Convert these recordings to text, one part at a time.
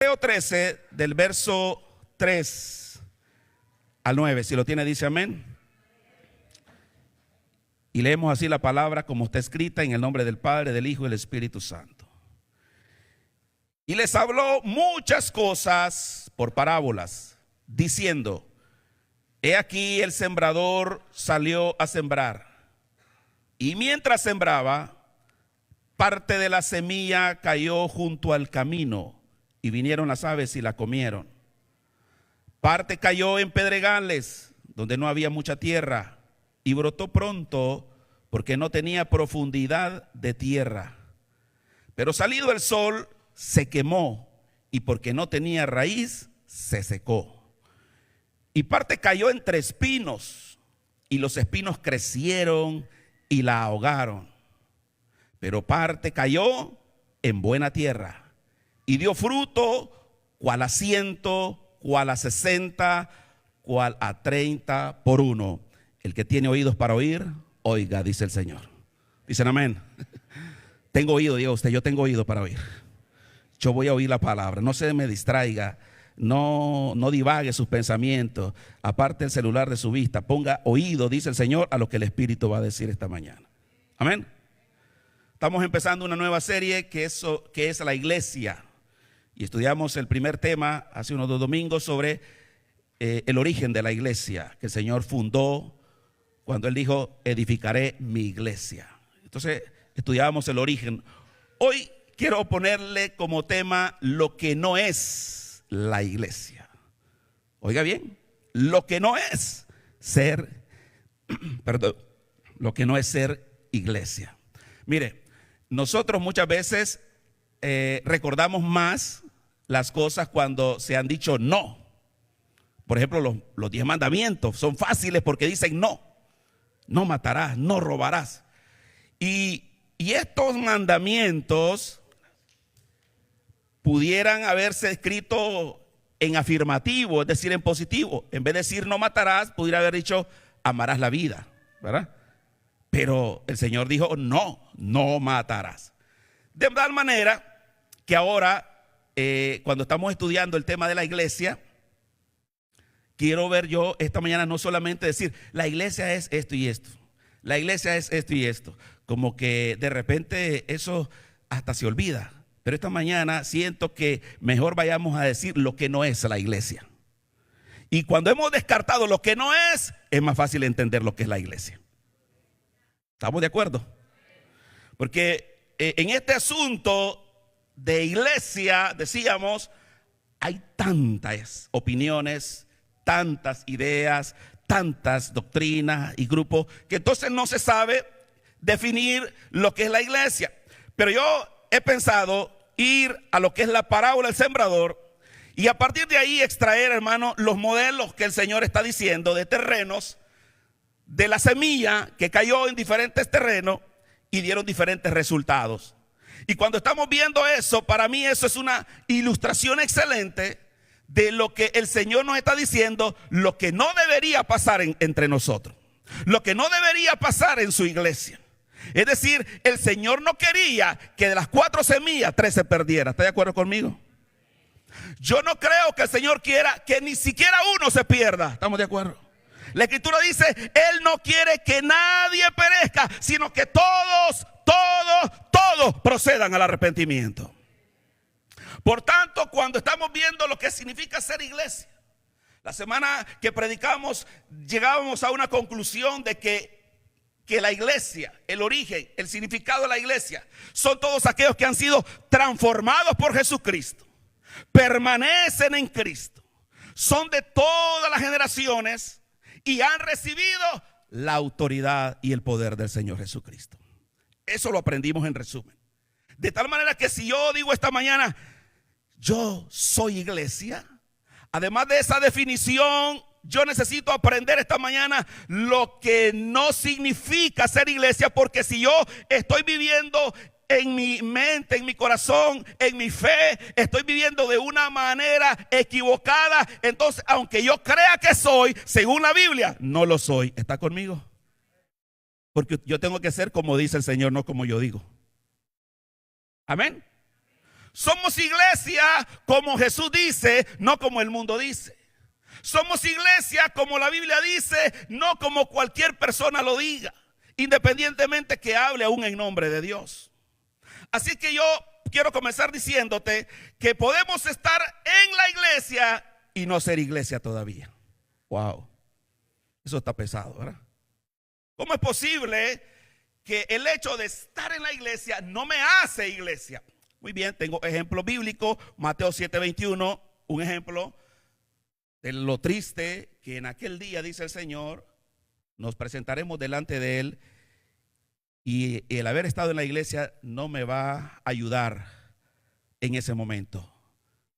Mateo 13, del verso 3 al 9, si lo tiene dice amén. Y leemos así la palabra como está escrita en el nombre del Padre, del Hijo y del Espíritu Santo. Y les habló muchas cosas por parábolas, diciendo: he aquí el sembrador salió a sembrar. Y mientras sembraba, parte de la semilla cayó junto al camino, y vinieron las aves y la comieron. Parte cayó en pedregales, donde no había mucha tierra, y brotó pronto, porque no tenía profundidad de tierra. Pero salido el sol, se quemó, y porque no tenía raíz, se secó. Y parte cayó entre espinos, y los espinos crecieron y la ahogaron. Pero parte cayó en buena tierra, y dio fruto, cual a 100, cual a 60, cual a 30 por uno. El que tiene oídos para oír, oiga, dice el Señor. Dicen amén. Tengo oído, diga usted, yo tengo oído para oír. Yo voy a oír la palabra, no se me distraiga, no divague sus pensamientos, aparte el celular de su vista, ponga oído, dice el Señor, a lo que el Espíritu va a decir esta mañana. Amén. Estamos empezando una nueva serie que es la iglesia. Y estudiamos el primer tema hace unos 2 domingos sobre el origen de la iglesia, que el Señor fundó cuando Él dijo: edificaré mi iglesia. Entonces estudiábamos el origen. Hoy quiero ponerle como tema lo que no es la iglesia. Oiga bien, lo que no es ser, lo que no es ser iglesia. Mire, nosotros muchas veces recordamos más las cosas cuando se han dicho no. Por ejemplo, los 10 mandamientos son fáciles porque dicen no. No matarás, no robarás. Y estos mandamientos pudieran haberse escrito en afirmativo, es decir, en positivo. En vez de decir no matarás, pudiera haber dicho amarás la vida, ¿verdad? Pero el Señor dijo no matarás. De tal manera que ahora, cuando estamos estudiando el tema de la iglesia, quiero ver yo esta mañana no solamente decir la iglesia es esto y esto, la iglesia es esto y esto, como que de repente eso hasta se olvida. Pero esta mañana siento que mejor vayamos a decir lo que no es la iglesia. Y cuando hemos descartado lo que no es más fácil entender lo que es la iglesia. ¿Estamos de acuerdo? Porque en este asunto de iglesia, decíamos, hay tantas opiniones, tantas ideas, tantas doctrinas y grupos, que entonces no se sabe definir lo que es la iglesia. Pero yo he pensado ir a lo que es la parábola del sembrador y a partir de ahí extraer, hermano, los modelos que el Señor está diciendo de terrenos, de la semilla que cayó en diferentes terrenos y dieron diferentes resultados. Y cuando estamos viendo eso, para mí eso es una ilustración excelente de lo que el Señor nos está diciendo, lo que no debería pasar entre nosotros, lo que no debería pasar en su iglesia. Es decir, el Señor no quería que de las 4 semillas 3 se perdieran. ¿Está de acuerdo conmigo? Yo no creo que el Señor quiera que ni siquiera uno se pierda. ¿Estamos de acuerdo? La Escritura dice, Él no quiere que nadie perezca, sino que todos procedan al arrepentimiento. Por tanto, cuando estamos viendo lo que significa ser iglesia, la semana que predicamos llegábamos a una conclusión de que la iglesia, el origen, el significado de la iglesia, son todos aquellos que han sido transformados por Jesucristo, permanecen en Cristo, son de todas las generaciones y han recibido la autoridad y el poder del Señor Jesucristo. Eso lo aprendimos en resumen. De tal manera que si yo digo esta mañana, yo soy iglesia, además de esa definición, yo necesito aprender esta mañana lo que no significa ser iglesia, porque si yo estoy viviendo en mi mente, en mi corazón, en mi fe, estoy viviendo de una manera equivocada, entonces aunque yo crea que soy, según la Biblia, no lo soy. ¿Está conmigo? Porque yo tengo que ser como dice el Señor, no como yo digo. Amén. Somos iglesia como Jesús dice, no como el mundo dice. Somos iglesia como la Biblia dice, no como cualquier persona lo diga, independientemente que hable aún en nombre de Dios. Así que yo quiero comenzar diciéndote que podemos estar en la iglesia y no ser iglesia todavía. Wow, eso está pesado, ¿verdad? ¿Cómo es posible que el hecho de estar en la iglesia no me hace iglesia? Muy bien, tengo ejemplo bíblico, Mateo 7:21, un ejemplo de lo triste que en aquel día, dice el Señor, nos presentaremos delante de Él y el haber estado en la iglesia no me va a ayudar en ese momento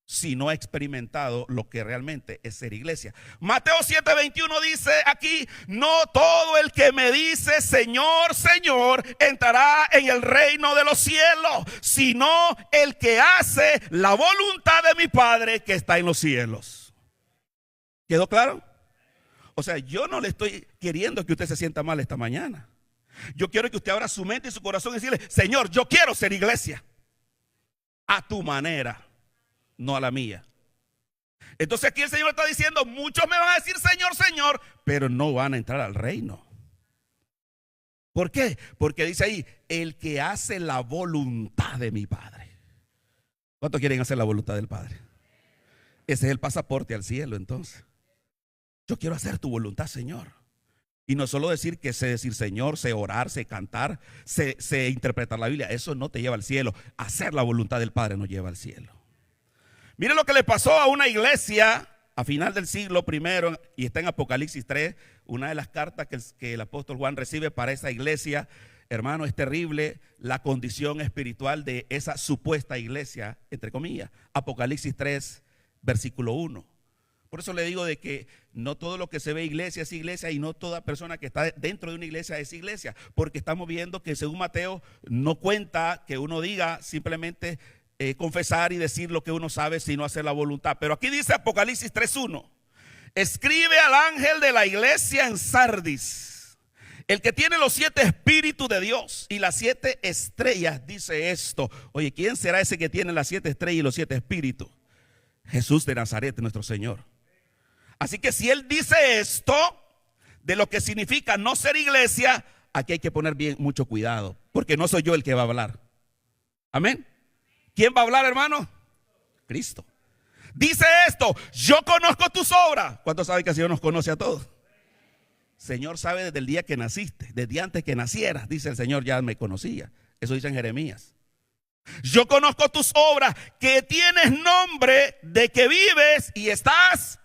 si no he experimentado lo que realmente es ser iglesia. Mateo 7:21 dice aquí, no todo el que me dice Señor, Señor, entrará en el reino de los cielos, sino el que hace la voluntad de mi Padre que está en los cielos. ¿Quedó claro? O sea, yo no le estoy queriendo que usted se sienta mal esta mañana. Yo quiero que usted abra su mente y su corazón y decirle, Señor, yo quiero ser iglesia a tu manera, no a la mía. Entonces aquí el Señor está diciendo, muchos me van a decir Señor, Señor, pero no van a entrar al reino. ¿Por qué? Porque dice ahí, el que hace la voluntad de mi Padre. ¿Cuántos quieren hacer la voluntad del Padre? Ese es el pasaporte al cielo. Entonces yo quiero hacer tu voluntad, Señor. Y no solo decir que sé decir Señor, sé orar, sé cantar, sé interpretar la Biblia. Eso no te lleva al cielo. Hacer la voluntad del Padre nos lleva al cielo. Mire lo que le pasó a una iglesia a final del siglo I, y está en Apocalipsis 3, una de las cartas que el apóstol Juan recibe para esa iglesia. Hermano, es terrible la condición espiritual de esa supuesta iglesia, entre comillas. Apocalipsis 3, versículo 1. Por eso le digo de que no todo lo que se ve iglesia es iglesia y no toda persona que está dentro de una iglesia es iglesia. Porque estamos viendo que según Mateo no cuenta que uno diga simplemente confesar y decir lo que uno sabe, sino hacer la voluntad. Pero aquí dice Apocalipsis 3:1, escribe al ángel de la iglesia en Sardis, el que tiene los 7 espíritus de Dios y las 7 estrellas, dice esto. Oye, ¿quién será ese que tiene las 7 estrellas y los 7 espíritus? Jesús de Nazaret, nuestro Señor. Así que si Él dice esto, de lo que significa no ser iglesia, aquí hay que poner bien mucho cuidado, porque no soy yo el que va a hablar. Amén. ¿Quién va a hablar, hermano? Cristo. Dice esto, yo conozco tus obras. ¿Cuántos saben que el Señor nos conoce a todos? Señor sabe desde el día que naciste, desde antes que nacieras, dice el Señor, ya me conocía. Eso dice en Jeremías. Yo conozco tus obras, que tienes nombre de que vives y estás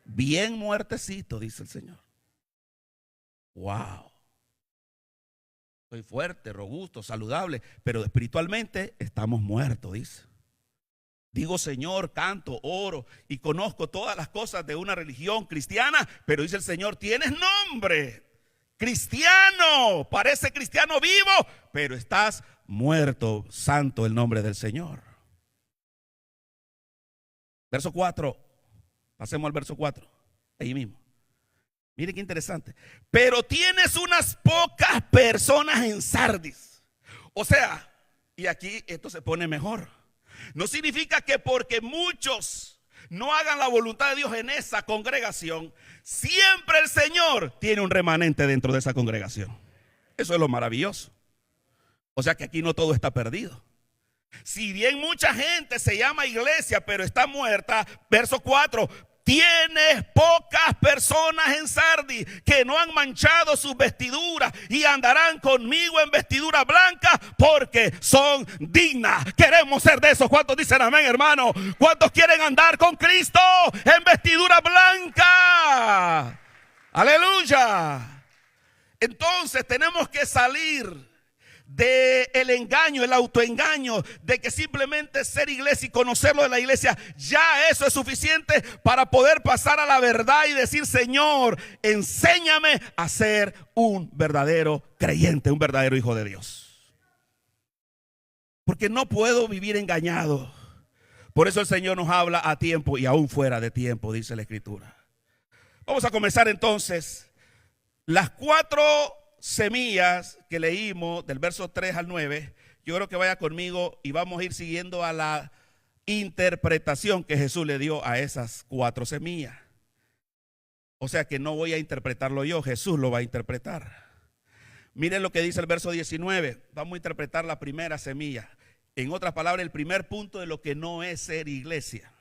bien muertecito, dice el Señor. Wow. Soy fuerte, robusto, saludable, pero espiritualmente estamos muertos, dice. Digo Señor, canto, oro y conozco todas las cosas de una religión cristiana, pero dice el Señor, tienes nombre cristiano, parece cristiano vivo, pero estás muerto. Santo el nombre del Señor. Verso 4, pasemos al verso 4, ahí mismo. Mire qué interesante. Pero tienes unas pocas personas en Sardis. O sea, y aquí esto se pone mejor. No significa que porque muchos no hagan la voluntad de Dios en esa congregación, siempre el Señor tiene un remanente dentro de esa congregación. Eso es lo maravilloso. O sea que aquí no todo está perdido. Si bien mucha gente se llama iglesia pero está muerta, verso 4, tienes pocas personas en Sardis que no han manchado sus vestiduras y andarán conmigo en vestidura blanca porque son dignas. Queremos ser de esos. ¿Cuántos dicen amén, hermano? ¿Cuántos quieren andar con Cristo en vestidura blanca? Aleluya. Entonces tenemos que salir del engaño, el autoengaño de que simplemente ser iglesia y conocerlo de la iglesia, ya eso es suficiente para poder pasar a la verdad y decir, Señor, enséñame a ser un verdadero creyente, un verdadero hijo de Dios. Porque no puedo vivir engañado. Por eso el Señor nos habla a tiempo y aún fuera de tiempo, dice la Escritura. Vamos a comenzar entonces. Las 4 semillas que leímos del verso 3 al 9, yo creo que vaya conmigo y vamos a ir siguiendo a la interpretación que Jesús le dio a esas 4 semillas. O sea que no voy a interpretarlo yo, Jesús lo va a interpretar. Miren lo que dice el verso 19. Vamos a interpretar la primera semilla. En otras palabras, el primer punto de lo que no es ser iglesia.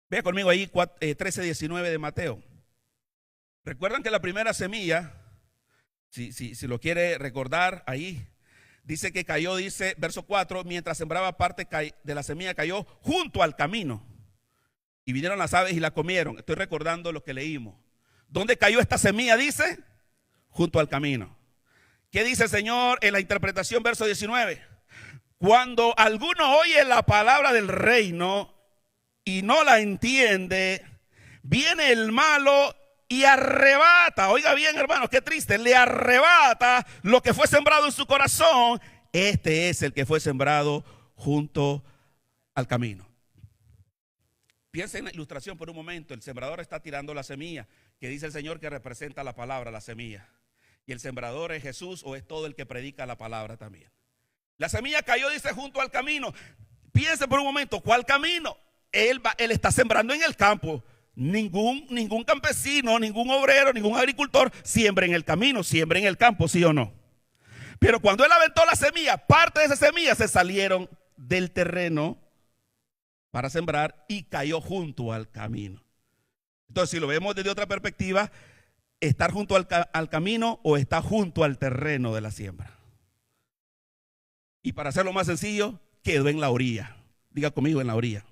Vea conmigo ahí 13:19 de Mateo. Recuerdan que la primera semilla, si lo quiere recordar ahí, dice que cayó, dice verso 4, mientras sembraba parte de la semilla cayó junto al camino. Y vinieron las aves y la comieron. Estoy recordando lo que leímos. ¿Dónde cayó esta semilla? Dice, junto al camino. ¿Qué dice el Señor en la interpretación verso 19? Cuando alguno oye la palabra del reino y no la entiende, viene el malo y arrebata. Oiga bien, hermanos, qué triste. Le arrebata lo que fue sembrado en su corazón. Este es el que fue sembrado junto al camino. Piensa en la ilustración por un momento. El sembrador está tirando la semilla, que dice el Señor que representa la palabra, la semilla. Y el sembrador es Jesús, o es todo el que predica la palabra también. La semilla cayó, dice, junto al camino. Piense por un momento, ¿cuál camino? Él está sembrando en el campo. Ningún campesino, ningún obrero, ningún agricultor siembra en el camino, siembra en el campo, ¿sí o no? Pero cuando él aventó la semilla, parte de esa semilla se salieron del terreno para sembrar y cayó junto al camino. Entonces, si lo vemos desde otra perspectiva, estar junto al camino o está junto al terreno de la siembra. Y para hacerlo más sencillo, quedó en la orilla. Diga conmigo, en la orilla.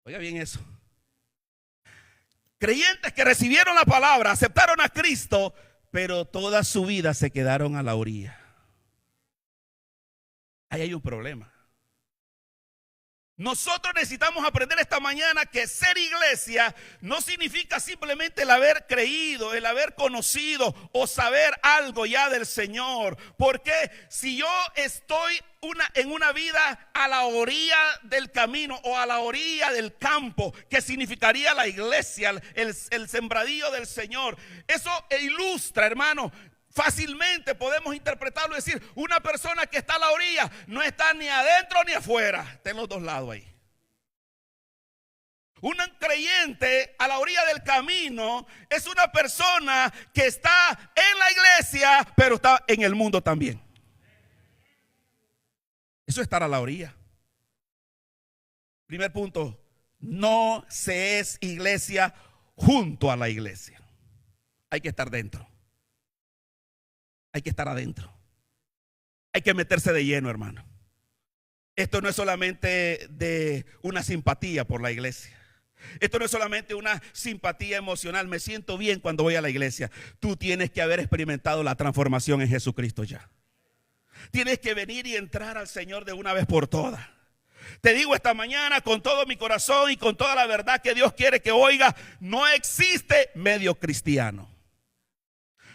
Oiga bien eso. Creyentes que recibieron la palabra, aceptaron a Cristo, pero toda su vida se quedaron a la orilla. Ahí hay un problema. Nosotros necesitamos aprender esta mañana que ser iglesia no significa simplemente el haber creído, el haber conocido o saber algo ya del Señor. Porque si yo estoy en una vida a la orilla del camino o a la orilla del campo, que significaría la iglesia, el sembradío del Señor, eso ilustra, hermano. Fácilmente podemos interpretarlo y decir, una persona que está a la orilla no está ni adentro ni afuera, está en los dos lados ahí. Un creyente a la orilla del camino es una persona que está en la iglesia, pero está en el mundo también. Eso es estar a la orilla. Primer punto, no se es iglesia junto a la iglesia. Hay que estar dentro. Hay que estar adentro. Hay que meterse de lleno, hermano. Esto no es solamente de una simpatía por la iglesia. Esto no es solamente una simpatía emocional. Me siento bien cuando voy a la iglesia. Tú tienes que haber experimentado la transformación en Jesucristo ya. Tienes que venir y entrar al Señor de una vez por todas. Te digo esta mañana con todo mi corazón y con toda la verdad que Dios quiere que oiga, no existe medio cristiano.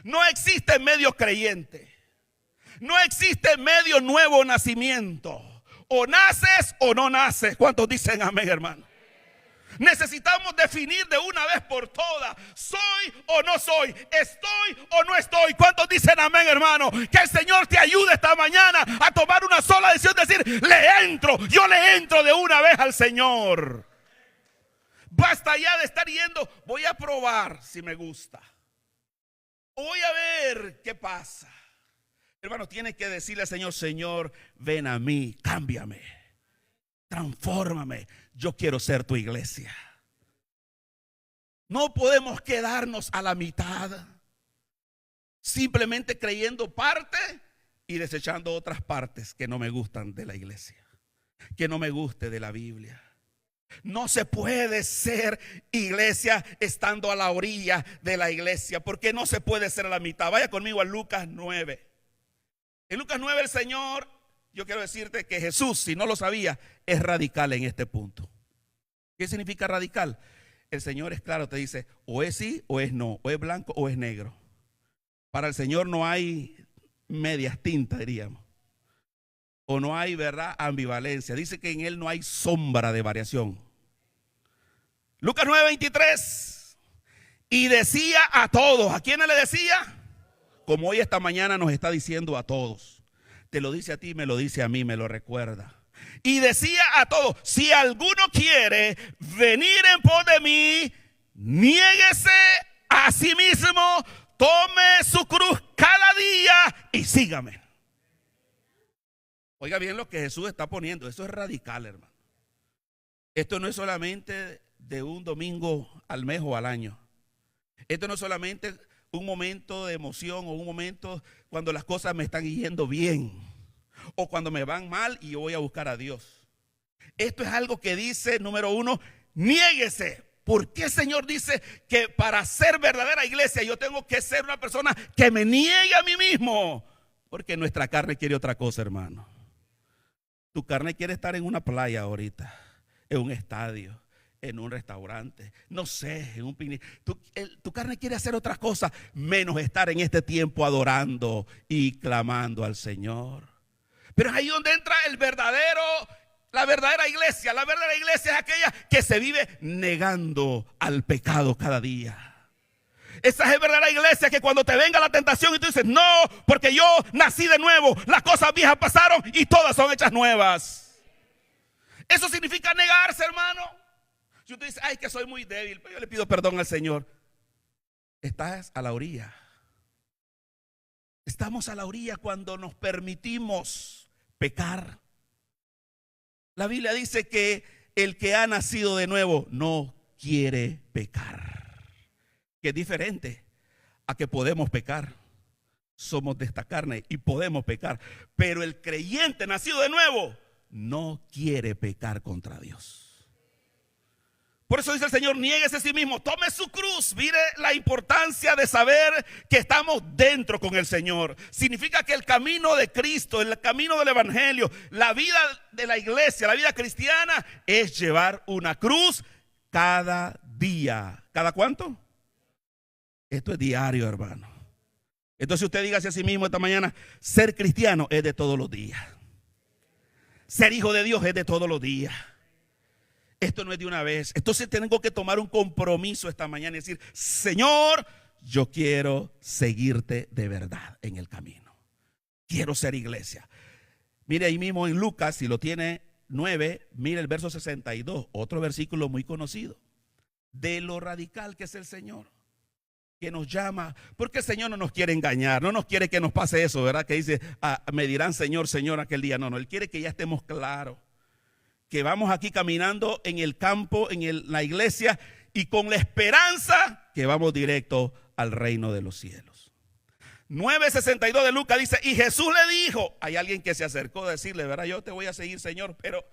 No existe medio creyente. No existe medio nuevo nacimiento. O naces o no naces. ¿Cuántos dicen amén, hermano? Necesitamos definir de una vez por todas, ¿soy o no soy? ¿Estoy o no estoy? ¿Cuántos dicen amén, hermano? Que el Señor te ayude esta mañana a tomar una sola decisión, decir, yo le entro de una vez al Señor. Basta ya de estar yendo, voy a probar si me gusta. Voy a ver qué pasa. Hermano, tienes que decirle al Señor, Señor, ven a mí, cámbiame, transfórmame. Yo quiero ser tu iglesia. No podemos quedarnos a la mitad, simplemente creyendo parte y desechando otras partes que no me gustan de la iglesia, que no me guste de la Biblia. No se puede ser iglesia estando a la orilla de la iglesia, porque no se puede ser a la mitad. Vaya conmigo a Lucas 9. En Lucas 9 el Señor, yo quiero decirte que Jesús, si no lo sabía, es radical en este punto. ¿Qué significa radical? El Señor es claro, te dice, o es sí o es no, o es blanco o es negro. Para el Señor no hay medias tintas, diríamos. O no hay, ¿verdad?, ambivalencia. Dice que en Él no hay sombra de variación. Lucas 9:23. Y decía a todos. ¿A quiénes le decía? Como hoy esta mañana nos está diciendo a todos. te lo dice a ti, me lo dice a mí, me lo recuerda. Y decía a todos, si alguno quiere venir en pos de mí, niéguese a sí mismo, tome su cruz cada día y sígame. Oiga bien lo que Jesús está poniendo, eso es radical, hermano. Esto no es solamente de un domingo al mes o al año. Esto no es solamente un momento de emoción o un momento cuando las cosas me están yendo bien o cuando me van mal y yo voy a buscar a Dios. Esto es algo que dice, número uno, niéguese. ¿Por qué el Señor dice que para ser verdadera iglesia yo tengo que ser una persona que me niegue a mí mismo? Porque nuestra carne quiere otra cosa, hermano. Tu carne quiere estar en una playa ahorita, en un estadio, en un restaurante, no sé, en un picnic. Tu carne quiere hacer otras cosas menos estar en este tiempo adorando y clamando al Señor. Pero es ahí donde entra la verdadera iglesia. La verdadera iglesia es aquella que se vive negando al pecado cada día. Esa es la verdadera iglesia, que cuando te venga la tentación y tú dices, no, porque yo nací de nuevo, las cosas viejas pasaron y todas son hechas nuevas. Eso significa negarse, hermano. Si usted dice, ay, que soy muy débil, pero yo le pido perdón al Señor. Estás a la orilla. Estamos a la orilla cuando nos permitimos pecar. La Biblia dice que el que ha nacido de nuevo no quiere pecar. Que es diferente a que podemos pecar. Somos de esta carne y podemos pecar. Pero el creyente nacido de nuevo no quiere pecar contra Dios. Por eso dice el Señor, niéguese a sí mismo, tome su cruz. Mire la importancia de saber que estamos dentro con el Señor. Significa que el camino de Cristo, el camino del Evangelio, la vida de la iglesia, la vida cristiana, es llevar una cruz cada día. ¿Cada cuánto? Esto es diario, hermano. Entonces usted dígase a sí mismo esta mañana, ser cristiano es de todos los días. Ser hijo de Dios es de todos los días. Esto no es de una vez. Entonces tengo que tomar un compromiso esta mañana y decir, Señor, yo quiero seguirte de verdad en el camino. Quiero ser iglesia. Mire ahí mismo en Lucas, si lo tiene 9, mire el verso 62, otro versículo muy conocido. De lo radical que es el Señor, que nos llama, porque el Señor no nos quiere engañar, no nos quiere que nos pase eso, ¿verdad? Que dice, me dirán Señor, Señor aquel día. No, Él quiere que ya estemos claros. Que vamos aquí caminando en el campo, en la iglesia, y con la esperanza que vamos directo al reino de los cielos. 9:62 de Lucas dice, y Jesús le dijo, hay alguien que se acercó a decirle, ¿verdad? Yo te voy a seguir, Señor, pero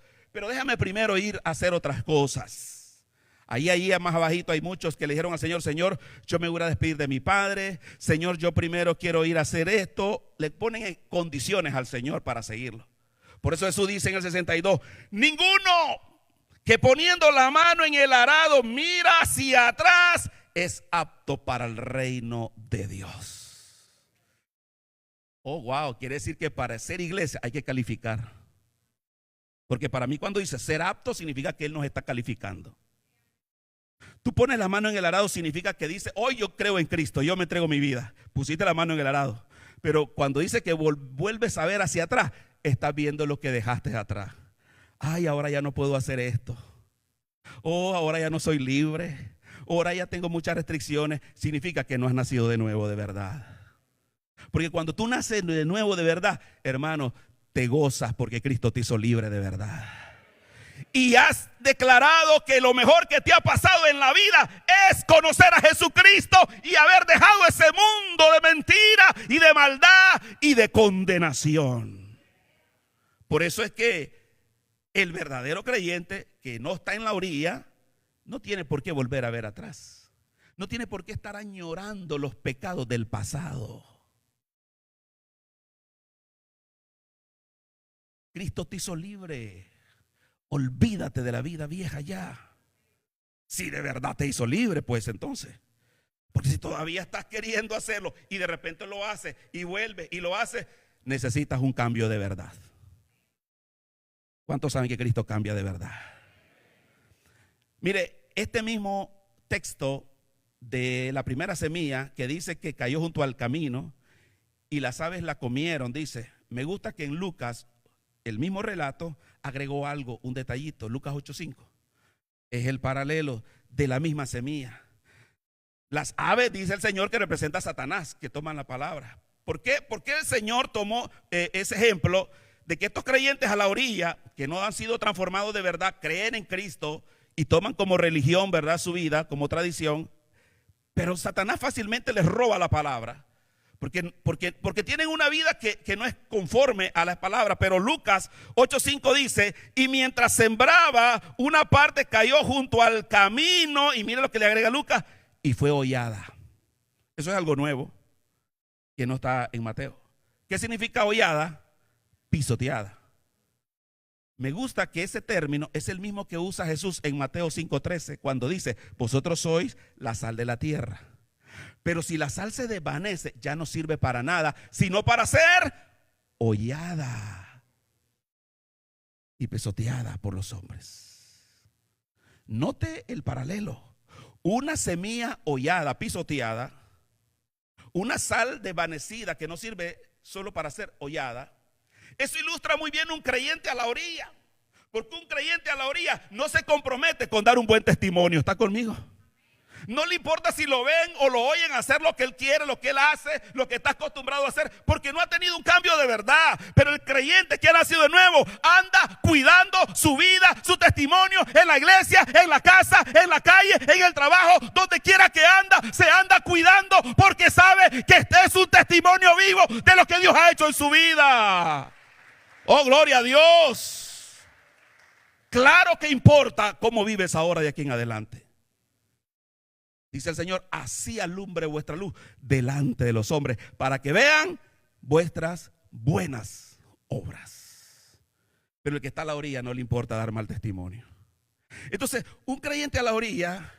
déjame primero ir a hacer otras cosas. Ahí más abajito hay muchos que le dijeron al Señor, Señor, yo me voy a despedir de mi padre, Señor, yo primero quiero ir a hacer esto. Le ponen en condiciones al Señor para seguirlo. Por eso Jesús dice en el 62, ninguno que poniendo la mano en el arado mira hacia atrás es apto para el reino de Dios. Oh, wow, quiere decir que para ser iglesia hay que calificar. Porque para mí cuando dice ser apto significa que Él nos está calificando. Tú pones la mano en el arado significa que dice, hoy yo creo en Cristo, yo me entrego mi vida. Pusiste la mano en el arado. Pero cuando dice que vuelves a ver hacia atrás, estás viendo lo que dejaste atrás. Ay, ahora ya no puedo hacer esto. Oh, ahora ya no soy libre. Ahora ya tengo muchas restricciones. Significa que no has nacido de nuevo de verdad. Porque cuando tú naces de nuevo de verdad, hermano, te gozas porque Cristo te hizo libre de verdad. Y has declarado que lo mejor que te ha pasado en la vida es conocer a Jesucristo y haber dejado ese mundo de mentira y de maldad y de condenación. Por eso es que el verdadero creyente que no está en la orilla no tiene por qué volver a ver atrás. No tiene por qué estar añorando los pecados del pasado. Cristo te hizo libre. Olvídate de la vida vieja ya. Si de verdad te hizo libre, pues entonces. Porque si todavía estás queriendo hacerlo y de repente lo haces y vuelve y lo haces, necesitas un cambio de verdad. ¿Cuántos saben que Cristo cambia de verdad? Mire, este mismo texto de la primera semilla que dice que cayó junto al camino y las aves la comieron, dice, me gusta que en Lucas, el mismo relato, agregó algo, un detallito. Lucas 8:5 es el paralelo de la misma semilla. Las aves, dice el Señor, que representa a Satanás, que toman la palabra. ¿Por qué? Porque el Señor tomó ese ejemplo de que estos creyentes a la orilla, que no han sido transformados de verdad, creen en Cristo y toman como religión, ¿verdad?, su vida, como tradición. Pero Satanás fácilmente les roba la palabra. Porque tienen una vida que no es conforme a las palabras. Pero Lucas 8:5 dice: y mientras sembraba, una parte cayó junto al camino. Y mira lo que le agrega Lucas: y fue hollada. Eso es algo nuevo que no está en Mateo. ¿Qué significa hollada? Pisoteada. Me gusta que ese término es el mismo que usa Jesús en Mateo 5:13, cuando dice: vosotros sois la sal de la tierra. Pero si la sal se desvanece, ya no sirve para nada, sino para ser hollada y pisoteada por los hombres. Note el paralelo. Una semilla hollada, pisoteada, una sal desvanecida que no sirve solo para ser hollada. Eso ilustra muy bien un creyente a la orilla. Porque un creyente a la orilla no se compromete con dar un buen testimonio. ¿Está conmigo? No le importa si lo ven o lo oyen hacer lo que él quiere, lo que él hace, lo que está acostumbrado a hacer, porque no ha tenido un cambio de verdad. Pero el creyente que ha nacido de nuevo anda cuidando su vida, su testimonio en la iglesia, en la casa, en la calle, en el trabajo, donde quiera que anda, se anda cuidando porque sabe que este es un testimonio vivo de lo que Dios ha hecho en su vida. Oh, gloria a Dios. Claro que importa cómo vives ahora de aquí en adelante. Dice el Señor: así alumbre vuestra luz delante de los hombres, para que vean vuestras buenas obras. Pero el que está a la orilla no le importa dar mal testimonio. Entonces, un creyente a la orilla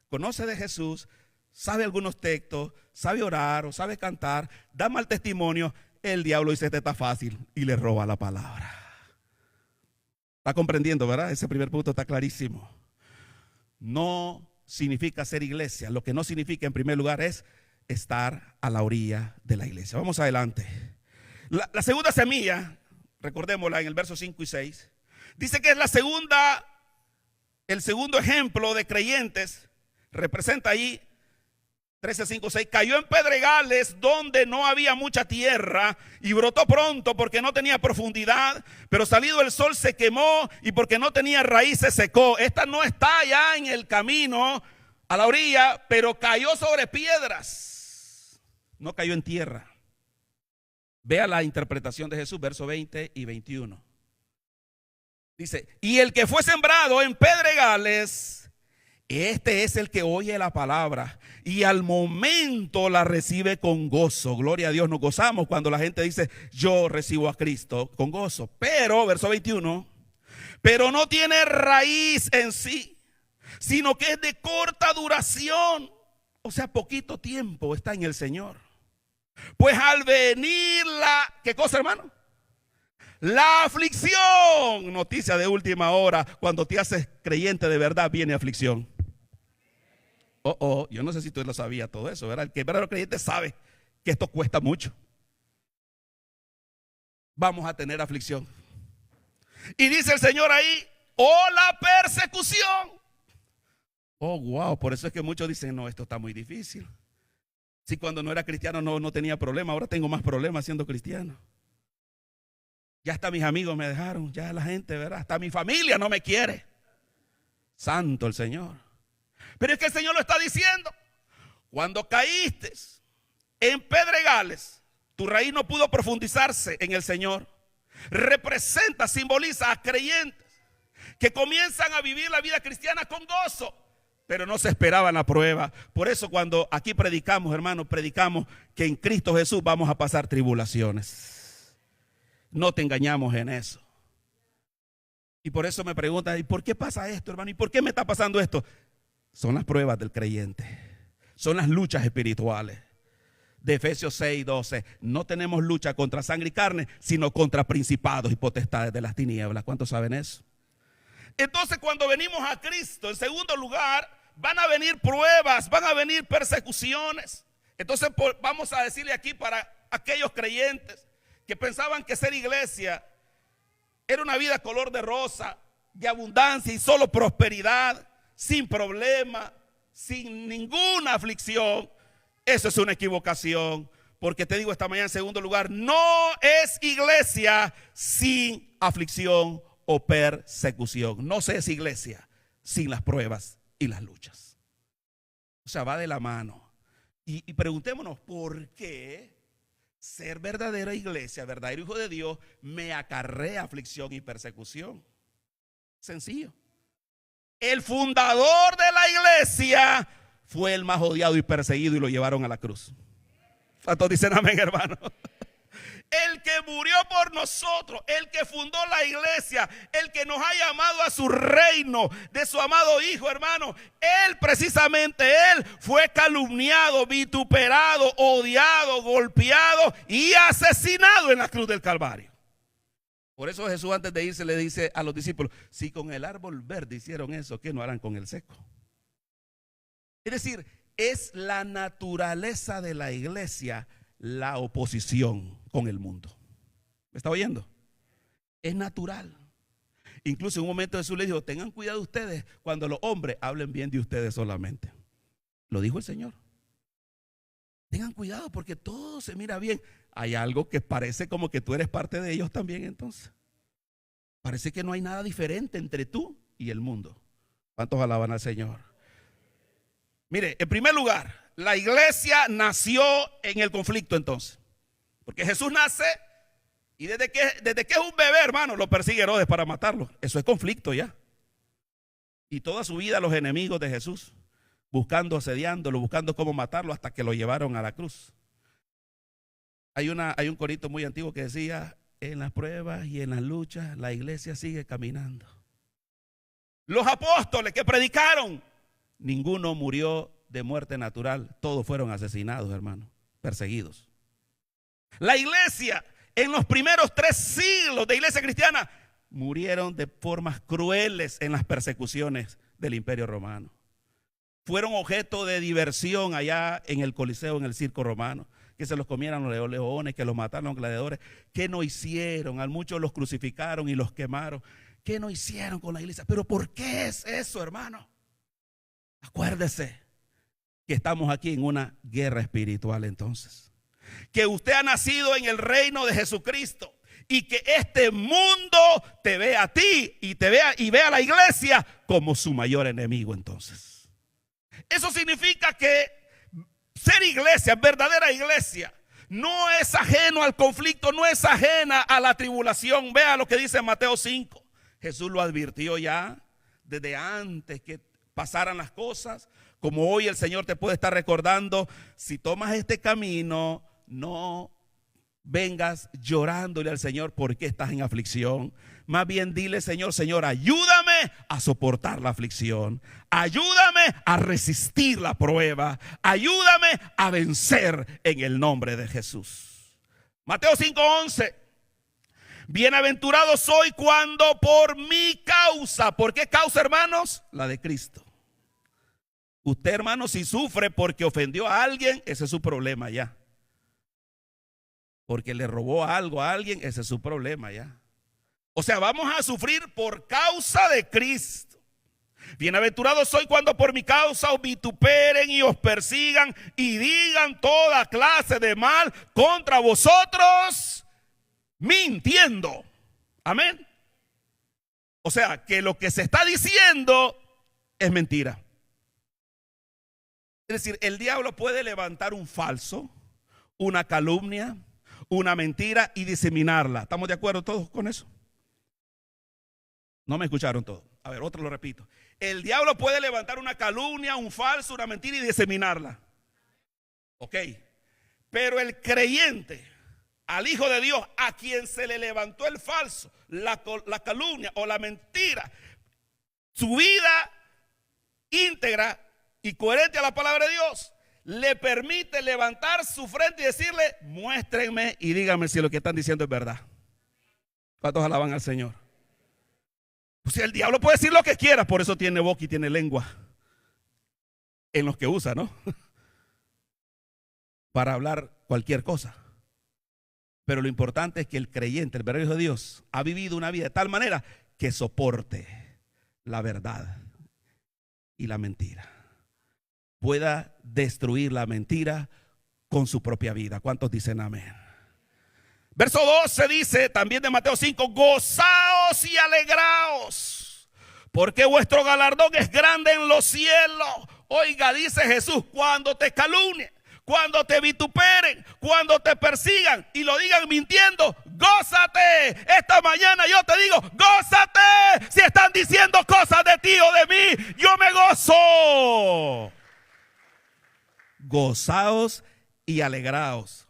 conoce de Jesús, sabe algunos textos, sabe orar o sabe cantar, da mal testimonio. El diablo dice: este está fácil, y le roba la palabra. ¿Está comprendiendo, verdad? Ese primer punto está clarísimo. No significa ser iglesia. Lo que no significa, en primer lugar, es estar a la orilla de la iglesia. Vamos adelante. La segunda semilla, recordémosla en el verso 5 y 6, dice que es el segundo ejemplo de creyentes. Representa ahí 13, 5, 6. Cayó en pedregales donde no había mucha tierra y brotó pronto porque no tenía profundidad, pero salido el sol se quemó y porque no tenía raíz se secó. Esta no está ya en el camino a la orilla, pero cayó sobre piedras. No cayó en tierra. Vea la interpretación de Jesús, verso 20 y 21. Dice: y el que fue sembrado en pedregales, este es el que oye la palabra y al momento la recibe con gozo. Gloria a Dios, nos gozamos cuando la gente dice: yo recibo a Cristo, con gozo. Pero, verso 21, pero no tiene raíz en sí, sino que es de corta duración. O sea, poquito tiempo está en el Señor. Pues al venir ¿qué cosa, hermano? La aflicción, noticia de última hora, cuando te haces creyente de verdad, viene aflicción. Yo no sé si tú lo sabías todo eso, ¿verdad? El que es verdadero creyente sabe que esto cuesta mucho. Vamos a tener aflicción. Y dice el Señor ahí: o la persecución. Oh, wow, por eso es que muchos dicen: no, esto está muy difícil. Si cuando no era cristiano no tenía problema, ahora tengo más problemas siendo cristiano. Ya hasta mis amigos me dejaron, ya la gente, ¿verdad? Hasta mi familia no me quiere. Santo el Señor. Pero es que el Señor lo está diciendo: cuando caíste en pedregales, tu raíz no pudo profundizarse en el Señor. Representa, simboliza a creyentes que comienzan a vivir la vida cristiana con gozo, pero no se esperaban la prueba. Por eso cuando aquí predicamos, hermanos, predicamos que en Cristo Jesús vamos a pasar tribulaciones. No te engañamos en eso. Y por eso me preguntan: ¿y por qué pasa esto, hermano? ¿Y por qué me está pasando esto? Son las pruebas del creyente. Son las luchas espirituales. De Efesios 6, 12. No tenemos lucha contra sangre y carne, sino contra principados y potestades de las tinieblas. ¿Cuántos saben eso? Entonces, cuando venimos a Cristo, en segundo lugar, van a venir pruebas, van a venir persecuciones. Entonces, vamos a decirle aquí para aquellos creyentes que pensaban que ser iglesia era una vida color de rosa, de abundancia y solo prosperidad, sin problema, sin ninguna aflicción. Eso es una equivocación, porque te digo esta mañana en segundo lugar, no es iglesia sin aflicción o persecución. No se es iglesia sin las pruebas y las luchas. O sea, va de la mano. Y preguntémonos, ¿por qué ser verdadera iglesia, verdadero hijo de Dios, me acarrea aflicción y persecución? Sencillo. El fundador de la iglesia fue el más odiado y perseguido y lo llevaron a la cruz. ¿Cuántos dicen amén, hermano? El que murió por nosotros, el que fundó la iglesia, el que nos ha llamado a su reino de su amado Hijo, hermano. Él, precisamente él, fue calumniado, vituperado, odiado, golpeado y asesinado en la cruz del Calvario. Por eso Jesús, antes de irse, le dice a los discípulos: si con el árbol verde hicieron eso, ¿qué no harán con el seco? Es decir, es la naturaleza de la iglesia la oposición con el mundo. ¿Me está oyendo? Es natural. Incluso en un momento Jesús le dijo: tengan cuidado ustedes cuando los hombres hablen bien de ustedes solamente. Lo dijo el Señor. Tengan cuidado porque todo se mira bien. Hay algo que parece como que tú eres parte de ellos también, entonces. Parece que no hay nada diferente entre tú y el mundo. ¿Cuántos alaban al Señor? Mire, en primer lugar, la iglesia nació en el conflicto entonces. Porque Jesús nace y desde que es un bebé, hermano, lo persigue Herodes para matarlo. Eso es conflicto ya. Y toda su vida los enemigos de Jesús, buscando, asediándolo, buscando cómo matarlo hasta que lo llevaron a la cruz. Hay un corito muy antiguo que decía: en las pruebas y en las luchas la iglesia sigue caminando. Los apóstoles que predicaron, ninguno murió de muerte natural, todos fueron asesinados, hermano, perseguidos. La iglesia en los primeros 3 siglos de iglesia cristiana murieron de formas crueles en las persecuciones del Imperio Romano. Fueron objeto de diversión allá en el Coliseo, en el circo romano, que se los comieran los leones, que los mataron los gladiadores. ¿Qué no hicieron? A muchos los crucificaron y los quemaron. ¿Qué no hicieron con la iglesia? Pero ¿por qué es eso, hermano? Acuérdese que estamos aquí en una guerra espiritual entonces. Que usted ha nacido en el reino de Jesucristo y que este mundo te ve a ti y ve a la iglesia como su mayor enemigo entonces. Eso significa que ser iglesia, verdadera iglesia, no es ajeno al conflicto, no es ajena a la tribulación. Vea lo que dice Mateo 5. Jesús lo advirtió ya desde antes que pasaran las cosas. Como hoy el Señor te puede estar recordando: si tomas este camino, no vengas llorándole al Señor porque estás en aflicción. Más bien dile: Señor, Señor, ayúdame a soportar la aflicción. Ayúdame a resistir la prueba. Ayúdame a vencer en el nombre de Jesús. Mateo 5:11. Bienaventurado soy cuando por mi causa. ¿Por qué causa, hermanos? La de Cristo. Usted, hermano, si sufre porque ofendió a alguien, ese es su problema ya. Porque le robó algo a alguien, ese es su problema ya. O sea, vamos a sufrir por causa de Cristo. Bienaventurado soy cuando por mi causa os vituperen y os persigan y digan toda clase de mal contra vosotros, mintiendo. Amén. O sea, que lo que se está diciendo es mentira. Es decir, el diablo puede levantar un falso, una calumnia, una mentira y diseminarla. ¿Estamos de acuerdo todos con eso? No me escucharon todos. A ver, otro lo repito. El diablo puede levantar una calumnia, un falso, una mentira y diseminarla. Ok. Pero el creyente, al Hijo de Dios, a quien se le levantó el falso, la calumnia o la mentira, su vida íntegra y coherente a la palabra de Dios, le permite levantar su frente y decirle: muéstrenme y díganme si lo que están diciendo es verdad. ¿Cuántos alaban al Señor? Pues el diablo puede decir lo que quiera, por eso tiene boca y tiene lengua en los que usa, ¿no? Para hablar cualquier cosa. Pero lo importante es que el creyente, el verdadero hijo de Dios, ha vivido una vida de tal manera que soporte la verdad y la mentira. Pueda destruir la mentira con su propia vida. ¿Cuántos dicen amén? Verso 12 dice también de Mateo 5: gozaos y alegraos, porque vuestro galardón es grande en los cielos. Oiga, dice Jesús, cuando te calumnien, cuando te vituperen, cuando te persigan y lo digan mintiendo, gózate. Esta mañana yo te digo, gózate. Si están diciendo cosas de ti o de mí, yo me gozo. Gozaos y alegraos.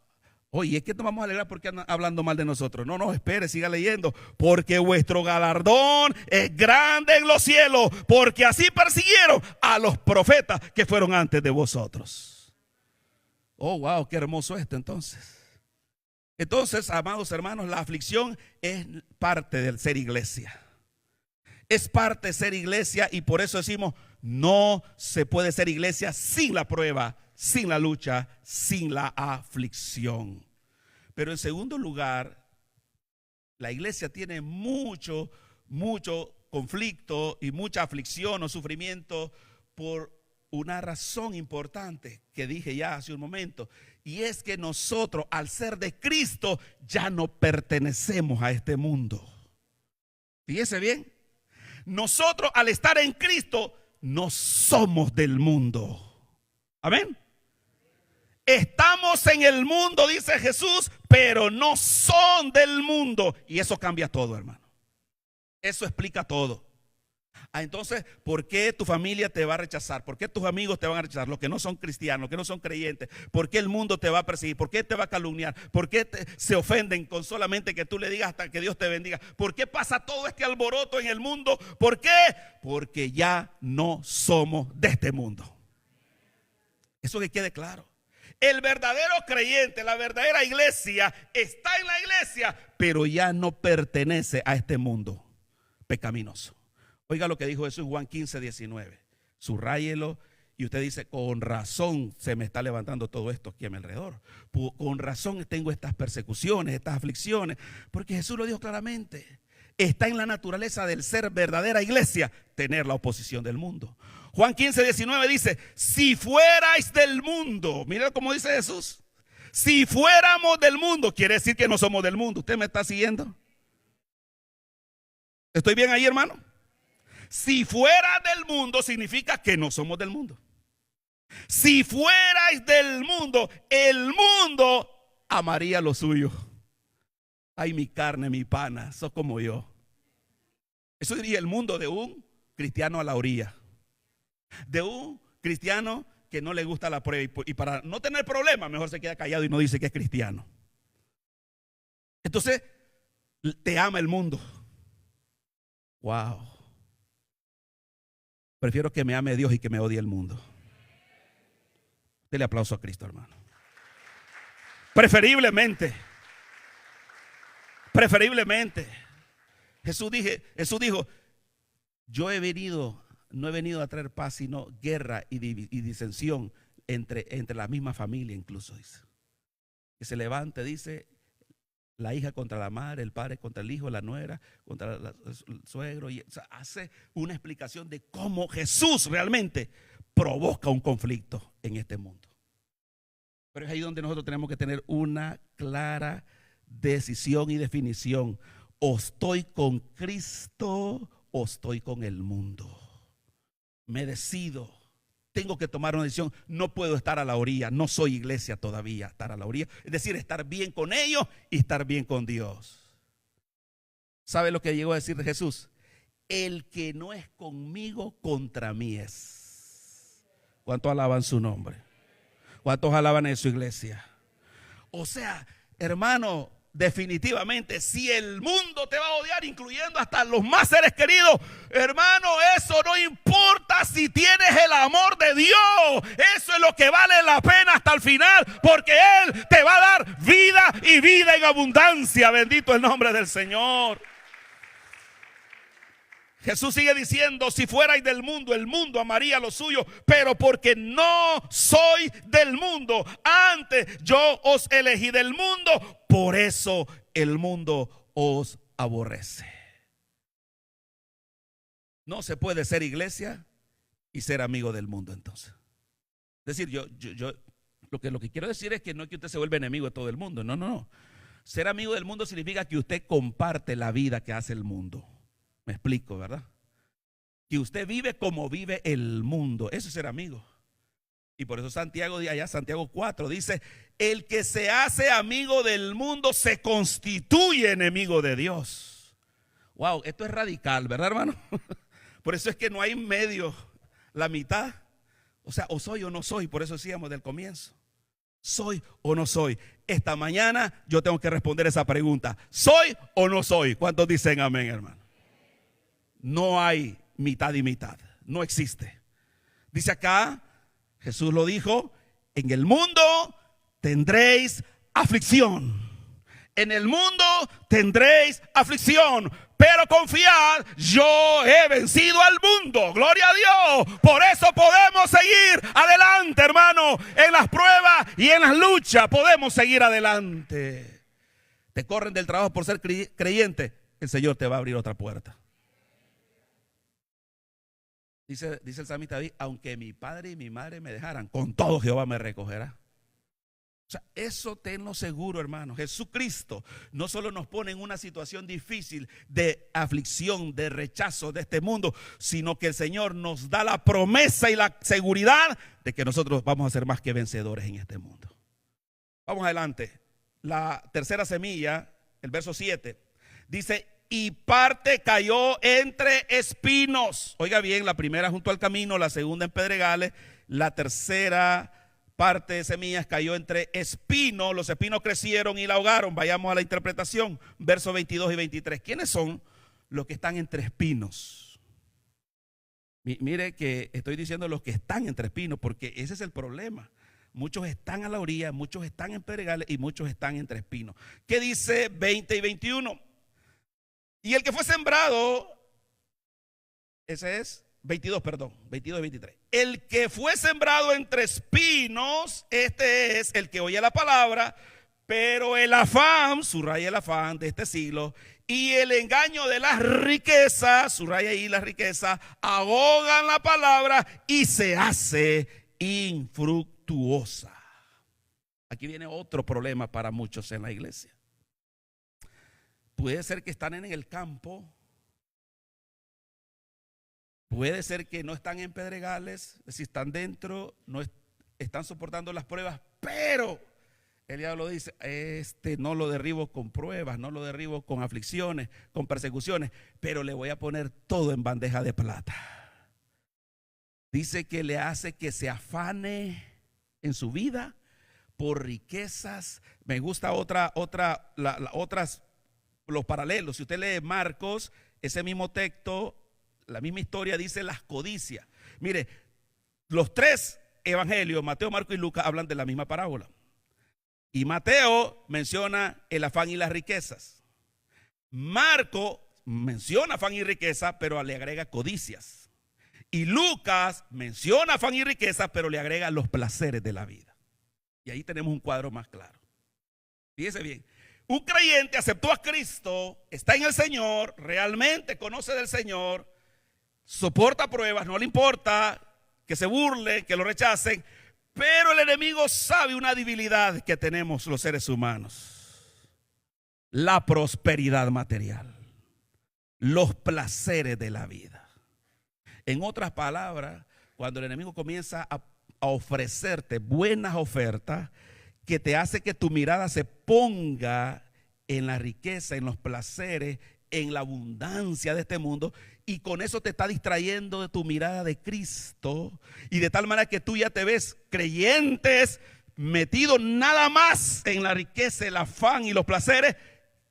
Oye, es que nos vamos a alegrar porque andan hablando mal de nosotros. No, espere, siga leyendo. Porque vuestro galardón es grande en los cielos, porque así persiguieron a los profetas que fueron antes de vosotros. Oh, wow, qué hermoso esto entonces. Entonces, amados hermanos, la aflicción es parte del ser iglesia. Es parte de ser iglesia, y por eso decimos, no se puede ser iglesia sin la prueba, sin la lucha, sin la aflicción. Pero en segundo lugar, la iglesia tiene mucho conflicto y mucha aflicción o sufrimiento por una razón importante que dije ya hace un momento, y es que nosotros, al ser de Cristo, ya no pertenecemos a este mundo. Fíjese bien, nosotros al estar en Cristo no somos del mundo. Amén. Estamos en el mundo, dice Jesús, pero no son del mundo. Y eso cambia todo, hermano. Eso explica todo. Entonces, ¿por qué tu familia te va a rechazar? ¿Por qué tus amigos te van a rechazar? Los que no son cristianos, los que no son creyentes. ¿Por qué el mundo te va a perseguir? ¿Por qué te va a calumniar? ¿Por qué se ofenden con solamente que tú le digas hasta que Dios te bendiga? ¿Por qué pasa todo este alboroto en el mundo? ¿Por qué? Porque ya no somos de este mundo. Eso que quede claro. El verdadero creyente, la verdadera iglesia, está en la iglesia, pero ya no pertenece a este mundo pecaminoso. Oiga lo que dijo Jesús en Juan 15:19. Subráyelo y usted dice, con razón se me está levantando todo esto aquí a mi alrededor. Con razón tengo estas persecuciones, estas aflicciones, porque Jesús lo dijo claramente. Está en la naturaleza del ser verdadera iglesia tener la oposición del mundo. Juan 15:19 dice, si fuerais del mundo, mira cómo dice Jesús, si fuéramos del mundo, quiere decir que no somos del mundo. ¿Usted me está siguiendo? ¿Estoy bien ahí, hermano? Si fuera del mundo significa que no somos del mundo. Si fuerais del mundo, el mundo amaría lo suyo. Ay, mi carne, mi pana, sos como yo. Eso diría el mundo de un cristiano a la orilla. De un cristiano que no le gusta la prueba y para no tener problemas mejor se queda callado y no dice que es cristiano. Entonces te ama el mundo. Wow. Prefiero que me ame Dios y que me odie el mundo. Dele aplauso a Cristo, hermano. Preferiblemente. Jesús dijo, yo no he venido a traer paz, sino guerra y disensión entre la misma familia, incluso dice. Que se levante, dice, la hija contra la madre, el padre contra el hijo, la nuera contra el suegro. O sea, hace una explicación de cómo Jesús realmente provoca un conflicto en este mundo. Pero es ahí donde nosotros tenemos que tener una clara decisión y definición. O estoy con Cristo o estoy con el mundo. Me decido. Tengo que tomar una decisión. No puedo estar a la orilla. No soy iglesia todavía. Estar a la orilla. Es decir, estar bien con ellos y estar bien con Dios. ¿Sabe lo que llegó a decir Jesús? El que no es conmigo, contra mí es. ¿Cuántos alaban su nombre? ¿Cuántos alaban en su iglesia? O sea, hermano, definitivamente, si el mundo te va a odiar, incluyendo hasta los más seres queridos, hermano, eso no importa si tienes el amor de Dios. Eso es lo que vale la pena hasta el final, porque Él te va a dar vida y vida en abundancia. Bendito el nombre del Señor. Jesús sigue diciendo, si fuerais del mundo, el mundo amaría lo suyo, pero porque no soy del mundo, antes yo os elegí del mundo, por eso el mundo os aborrece. No se puede ser iglesia y ser amigo del mundo entonces. Es decir, yo lo que quiero decir es que no es que usted se vuelva enemigo de todo el mundo, no. Ser amigo del mundo significa que usted comparte la vida que hace el mundo. Me explico, ¿verdad? Que usted vive como vive el mundo, eso es ser amigo. Y por eso Santiago, allá Santiago 4 dice, el que se hace amigo del mundo se constituye enemigo de Dios. Wow, esto es radical, ¿verdad, hermano? Por eso es que no hay medio, la mitad. O sea, o soy o no soy, por eso decíamos del comienzo. ¿Soy o no soy? Esta mañana yo tengo que responder esa pregunta. ¿Soy o no soy? ¿Cuántos dicen amén, hermano? No hay mitad y mitad, no existe. Dice acá, Jesús lo dijo, en el mundo tendréis aflicción. En el mundo tendréis aflicción, pero confiad, yo he vencido al mundo. Gloria a Dios. Por eso podemos seguir adelante, hermano. En las pruebas y en las luchas podemos seguir adelante. Te corren del trabajo por ser creyente, el Señor te va a abrir otra puerta. Dice el salmista David, aunque mi padre y mi madre me dejaran, con todo Jehová me recogerá. O sea, eso tenlo seguro, hermano. Jesucristo no solo nos pone en una situación difícil de aflicción, de rechazo de este mundo, sino que el Señor nos da la promesa y la seguridad de que nosotros vamos a ser más que vencedores en este mundo. Vamos adelante. La tercera semilla, el verso 7, dice, y parte cayó entre espinos. Oiga bien, la primera junto al camino, la segunda en pedregales, la tercera parte de semillas cayó entre espinos. Los espinos crecieron y la ahogaron. Vayamos a la interpretación, versos 22 y 23. ¿Quiénes son los que están entre espinos? Mire que estoy diciendo los que están entre espinos, porque ese es el problema. Muchos están a la orilla, muchos están en pedregales y muchos están entre espinos. ¿Qué dice 20 y 21? Y el que fue sembrado, ese es 22 y 23. El que fue sembrado entre espinos, este es el que oye la palabra, pero el afán, subraya el afán de este siglo, y el engaño de las riquezas, subraya ahí la riqueza, ahogan la palabra y se hace infructuosa. Aquí viene otro problema para muchos en la iglesia. Puede ser que están en el campo, puede ser que no están en pedregales, si están dentro, no están soportando las pruebas, pero el diablo dice, no lo derribo con pruebas, no lo derribo con aflicciones, con persecuciones, pero le voy a poner todo en bandeja de plata. Dice que le hace que se afane en su vida por riquezas. Me gusta otras los paralelos. Si usted lee Marcos, ese mismo texto, la misma historia, dice las codicias. Mire, los tres evangelios, Mateo, Marcos y Lucas, hablan de la misma parábola. Y Mateo menciona el afán y las riquezas. Marco menciona afán y riqueza, pero le agrega codicias. Y Lucas menciona afán y riqueza, pero le agrega los placeres de la vida. Y ahí tenemos un cuadro más claro. Fíjese bien. Un creyente aceptó a Cristo, está en el Señor, realmente conoce del Señor, soporta pruebas, no le importa que se burlen, que lo rechacen, pero el enemigo sabe una debilidad que tenemos los seres humanos: la prosperidad material, los placeres de la vida. En otras palabras, cuando el enemigo comienza a ofrecerte buenas ofertas, que te hace que tu mirada se ponga en la riqueza, en los placeres, en la abundancia de este mundo, y con eso te está distrayendo de tu mirada de Cristo, y de tal manera que tú ya te ves creyentes metido nada más en la riqueza, el afán y los placeres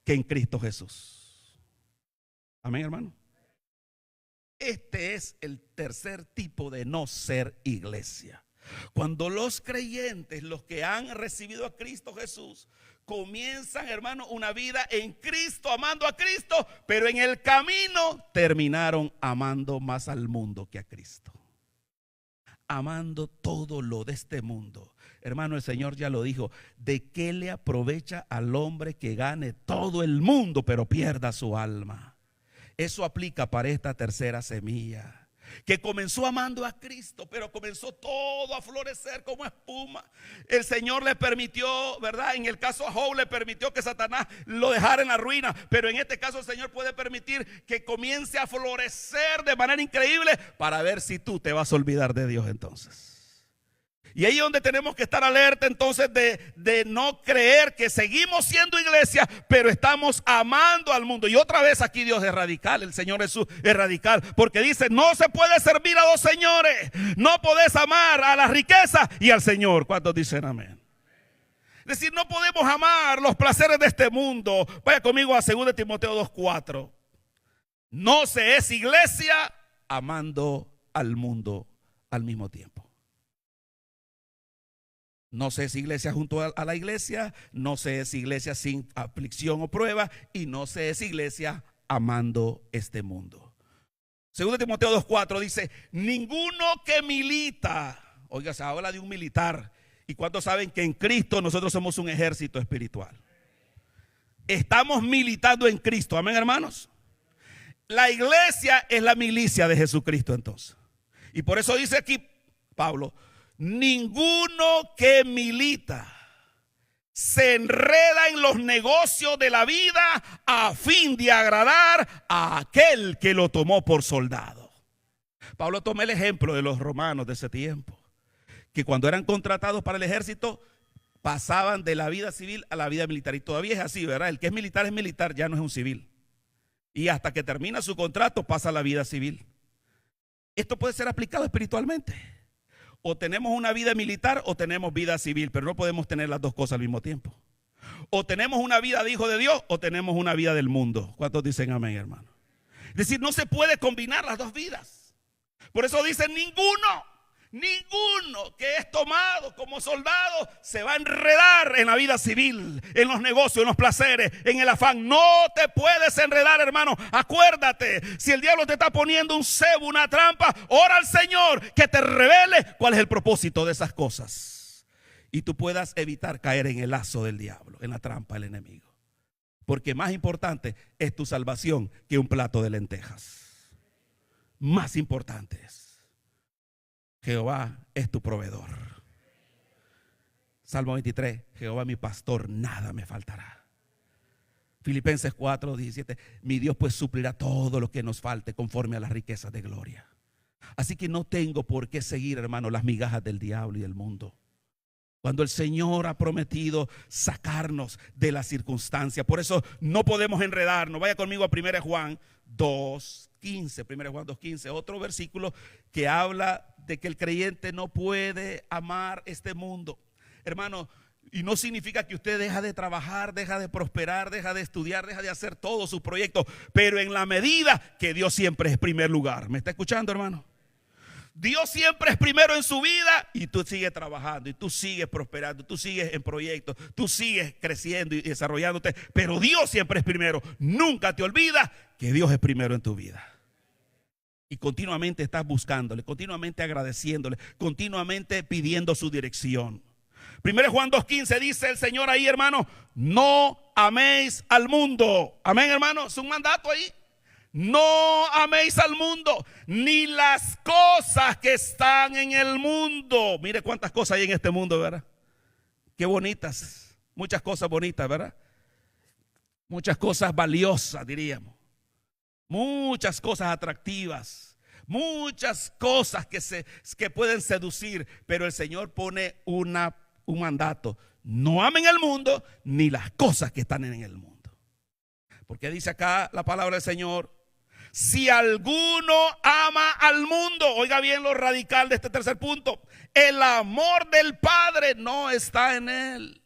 que en Cristo Jesús. Amén, hermano. Este es el tercer tipo de no ser iglesia. Cuando los creyentes, los que han recibido a Cristo Jesús, comienzan, hermano, una vida en Cristo, amando a Cristo, pero en el camino terminaron amando más al mundo que a Cristo. amando todo lo de este mundo. Hermano, el Señor ya lo dijo. ¿De qué le aprovecha al hombre que gane todo el mundo pero pierda su alma? Eso aplica para esta tercera semilla, que comenzó amando a Cristo, pero comenzó todo a florecer como espuma. El Señor le permitió, ¿verdad? En el caso de Job le permitió que Satanás lo dejara en la ruina, pero en este caso el Señor puede permitir que comience a florecer de manera increíble para ver si tú te vas a olvidar de Dios entonces. Y ahí es donde tenemos que estar alerta entonces de no creer que seguimos siendo iglesia, pero estamos amando al mundo. Y otra vez aquí Dios es radical, el Señor Jesús es radical, porque dice: no se puede servir a dos señores. No podés amar a la riqueza y al Señor. ¿Cuántos dicen amén? Es decir, no podemos amar los placeres de este mundo. Vaya conmigo a 2 Timoteo 2:4. No se es iglesia amando al mundo al mismo tiempo. No se es iglesia junto a la iglesia, no se es iglesia sin aflicción o prueba, y no se es iglesia amando este mundo. 2 Timoteo 2:4 dice: ninguno que milita. Oiga, se habla de un militar. ¿Y cuántos saben que en Cristo nosotros somos un ejército espiritual? Estamos militando en Cristo, amén, hermanos. La iglesia es la milicia de Jesucristo entonces. Y por eso dice aquí Pablo: ninguno que milita se enreda en los negocios de la vida a fin de agradar a aquel que lo tomó por soldado. Pablo toma el ejemplo de los romanos de ese tiempo, que cuando eran contratados para el ejército pasaban de la vida civil a la vida militar. Y todavía es así, ¿verdad? El que es militar, ya no es un civil. Y hasta que termina su contrato pasa a la vida civil. Esto puede ser aplicado espiritualmente. O tenemos una vida militar o tenemos vida civil, pero no podemos tener las dos cosas al mismo tiempo. O tenemos una vida de hijo de Dios o tenemos una vida del mundo. ¿Cuántos dicen amén, hermano? Es decir, no se puede combinar las dos vidas. Por eso dicen: ninguno que es tomado como soldado se va a enredar en la vida civil, en los negocios, en los placeres, en el afán. No te puedes enredar, hermano. Acuérdate, si el diablo te está poniendo un cebo, una trampa, ora al Señor que te revele cuál es el propósito de esas cosas, y tú puedas evitar caer en el lazo del diablo, en la trampa del enemigo. Porque más importante es tu salvación que un plato de lentejas. Más importante es: Jehová es tu proveedor. Salmo 23, Jehová mi pastor, nada me faltará. Filipenses 4:17, mi Dios pues suplirá todo lo que nos falte conforme a las riquezas de gloria. Así que no tengo por qué seguir, hermano, las migajas del diablo y del mundo, cuando el Señor ha prometido sacarnos de la circunstancia. Por eso no podemos enredarnos. Vaya conmigo a 1 Juan 2:15, 1 Juan 2:15, otro versículo que habla de que el creyente no puede amar este mundo, hermano. Y no significa que usted deja de trabajar, deja de prosperar, deja de estudiar, deja de hacer todos sus proyectos, pero en la medida que Dios siempre es primer lugar. ¿Me está escuchando, hermano? Dios siempre es primero en su vida, y tú sigues trabajando, y tú sigues prosperando, tú sigues en proyectos, tú sigues creciendo y desarrollándote, pero Dios siempre es primero. Nunca te olvidas que Dios es primero en tu vida. Y continuamente estás buscándole, continuamente agradeciéndole, continuamente pidiendo su dirección. 1 Juan 2:15 dice el Señor ahí, hermano: no améis al mundo. Amén, hermano, es un mandato ahí. No améis al mundo, ni las cosas que están en el mundo. Mire cuántas cosas hay en este mundo, ¿verdad? Qué bonitas, muchas cosas bonitas, ¿verdad? Muchas cosas valiosas, diríamos. Muchas cosas atractivas, muchas cosas que pueden seducir, pero el Señor pone un mandato: no amen el mundo ni las cosas que están en el mundo. Porque dice acá la palabra del Señor: si alguno ama al mundo, oiga bien lo radical de este tercer punto, el amor del Padre no está en él.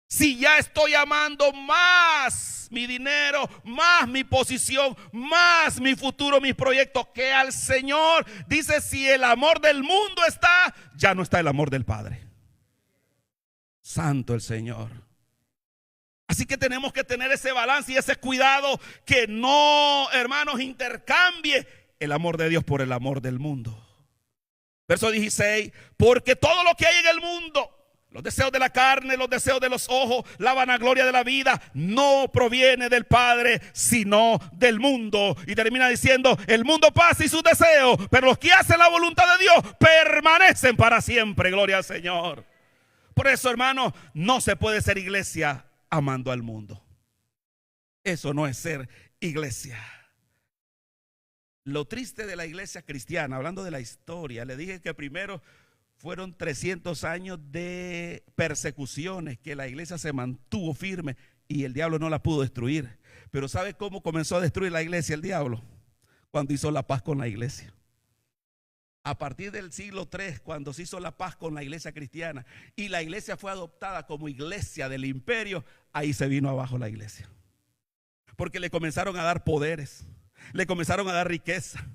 Si ya estoy amando más mi dinero, más mi posición, más mi futuro, mis proyectos que al Señor, dice: si el amor del mundo está, ya no está el amor del Padre. Santo el Señor. Así que tenemos que tener ese balance y ese cuidado, que no, hermanos, intercambie el amor de Dios por el amor del mundo. Verso 16, porque todo lo que hay en el mundo, los deseos de la carne, los deseos de los ojos, la vanagloria de la vida, no proviene del Padre, sino del mundo. Y termina diciendo, el mundo pasa y sus deseos, pero los que hacen la voluntad de Dios permanecen para siempre. Gloria al Señor. Por eso, hermano, no se puede ser iglesia amando al mundo. Eso no es ser iglesia. Lo triste de la iglesia cristiana, hablando de la historia, le dije que primero fueron 300 años de persecuciones, que la iglesia se mantuvo firme y el diablo no la pudo destruir. Pero ¿sabe cómo comenzó a destruir la iglesia el diablo? Cuando hizo la paz con la iglesia. A partir del siglo III, cuando se hizo la paz con la iglesia cristiana y la iglesia fue adoptada como iglesia del imperio, ahí se vino abajo la iglesia. Porque le comenzaron a dar poderes, le comenzaron a dar riqueza.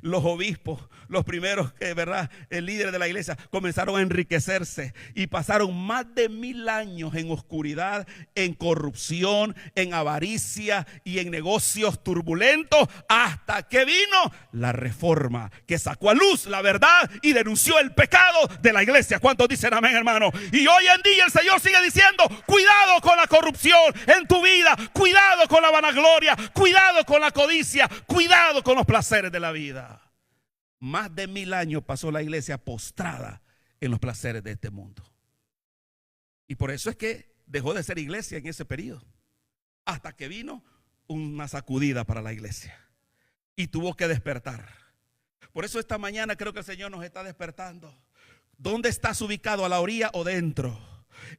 Los obispos, los primeros, ¿verdad? El líder de la iglesia, comenzaron a enriquecerse y pasaron más de 1000 años en oscuridad, en corrupción, en avaricia y en negocios turbulentos, hasta que vino la reforma que sacó a luz la verdad y denunció el pecado de la iglesia. ¿Cuántos dicen amén, hermano? Y hoy en día el Señor sigue diciendo, cuidado con la corrupción en tu vida, cuidado con la vanagloria, cuidado con la codicia, cuidado con los placeres de la vida. Más de 1000 años pasó la iglesia postrada en los placeres de este mundo. Y por eso es que dejó de ser iglesia en ese periodo. Hasta que vino una sacudida para la iglesia. Y tuvo que despertar. Por eso esta mañana creo que el Señor nos está despertando. ¿Dónde estás ubicado? ¿A la orilla o dentro?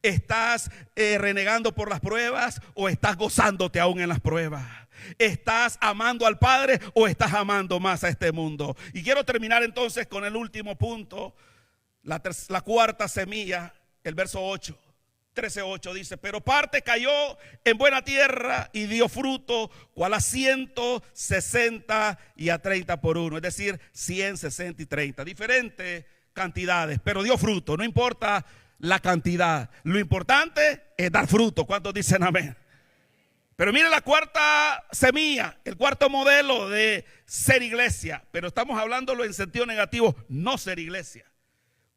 ¿Estás renegando por las pruebas o estás gozándote aún en las pruebas? ¿Estás amando al Padre o estás amando más a este mundo? Y quiero terminar entonces con el último punto, la cuarta semilla, el verso 8, 13:8 dice, pero parte cayó en buena tierra y dio fruto, cual a 100, 60 y a 30 por uno, es decir, 100, 60 y 30, diferentes cantidades, pero dio fruto, no importa la cantidad, lo importante es dar fruto. ¿Cuántos dicen amén? Pero mire la cuarta semilla, el cuarto modelo de ser iglesia, pero estamos hablándolo en sentido negativo, no ser iglesia.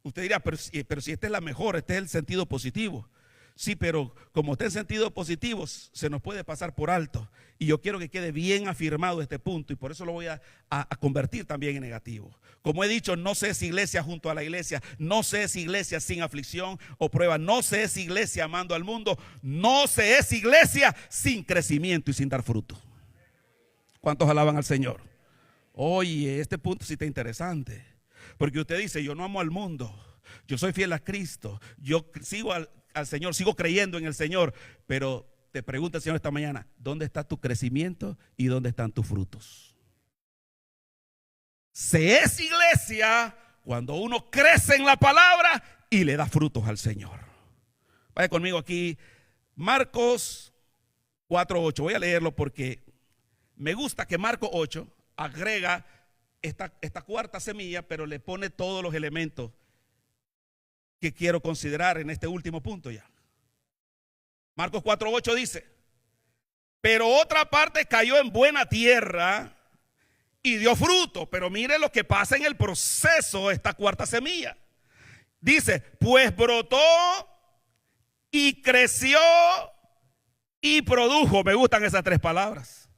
Usted dirá, pero si esta es la mejor, este es el sentido positivo. Sí, pero como está en sentido positivo, se nos puede pasar por alto. Y yo quiero que quede bien afirmado este punto y por eso lo voy a convertir también en negativo. Como he dicho, no se es iglesia junto a la iglesia, no se es iglesia sin aflicción o prueba, no se es iglesia amando al mundo, no se es iglesia sin crecimiento y sin dar fruto. ¿Cuántos alaban al Señor? Oye, este punto sí está interesante, porque usted dice, yo no amo al mundo, yo soy fiel a Cristo, yo sigo al Señor, sigo creyendo en el Señor, pero te pregunta el Señor esta mañana, ¿dónde está tu crecimiento y dónde están tus frutos? Se es iglesia cuando uno crece en la palabra y le da frutos al Señor. Vaya conmigo aquí, Marcos 4:8. Voy a leerlo porque me gusta que Marcos 8 agrega esta cuarta semilla, pero le pone todos los elementos que quiero considerar en este último punto ya. Marcos 4:8 dice, pero otra parte cayó en buena tierra y dio fruto. Pero mire lo que pasa en el proceso de esta cuarta semilla. Dice, pues brotó y creció y produjo. Me gustan esas tres palabras.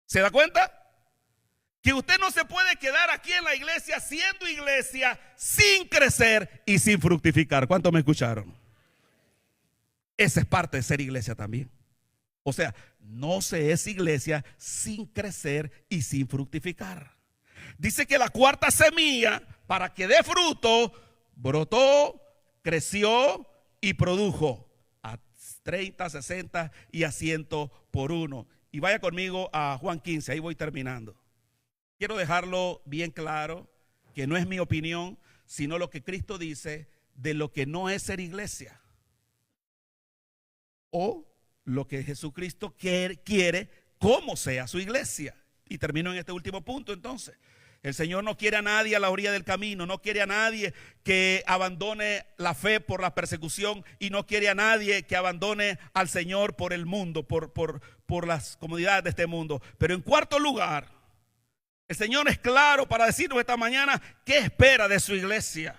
¿Se da cuenta? Que usted no se puede quedar aquí en la iglesia siendo iglesia sin crecer y sin fructificar. ¿Cuántos me escucharon? Esa es parte de ser iglesia también. O sea, no se es iglesia sin crecer y sin fructificar. Dice que la cuarta semilla, para que dé fruto, brotó, creció y produjo a 30, 60 y a 100 por uno. Y vaya conmigo a Juan 15, ahí voy terminando. Quiero dejarlo bien claro, que no es mi opinión, sino lo que Cristo dice de lo que no es ser iglesia. O lo que Jesucristo quiere cómo sea su iglesia. Y termino en este último punto entonces. El Señor no quiere a nadie a la orilla del camino, no quiere a nadie que abandone la fe por la persecución y no quiere a nadie que abandone al Señor por el mundo, por las comodidades de este mundo. Pero en cuarto lugar, El Señor es claro para decirnos esta mañana qué espera de su iglesia.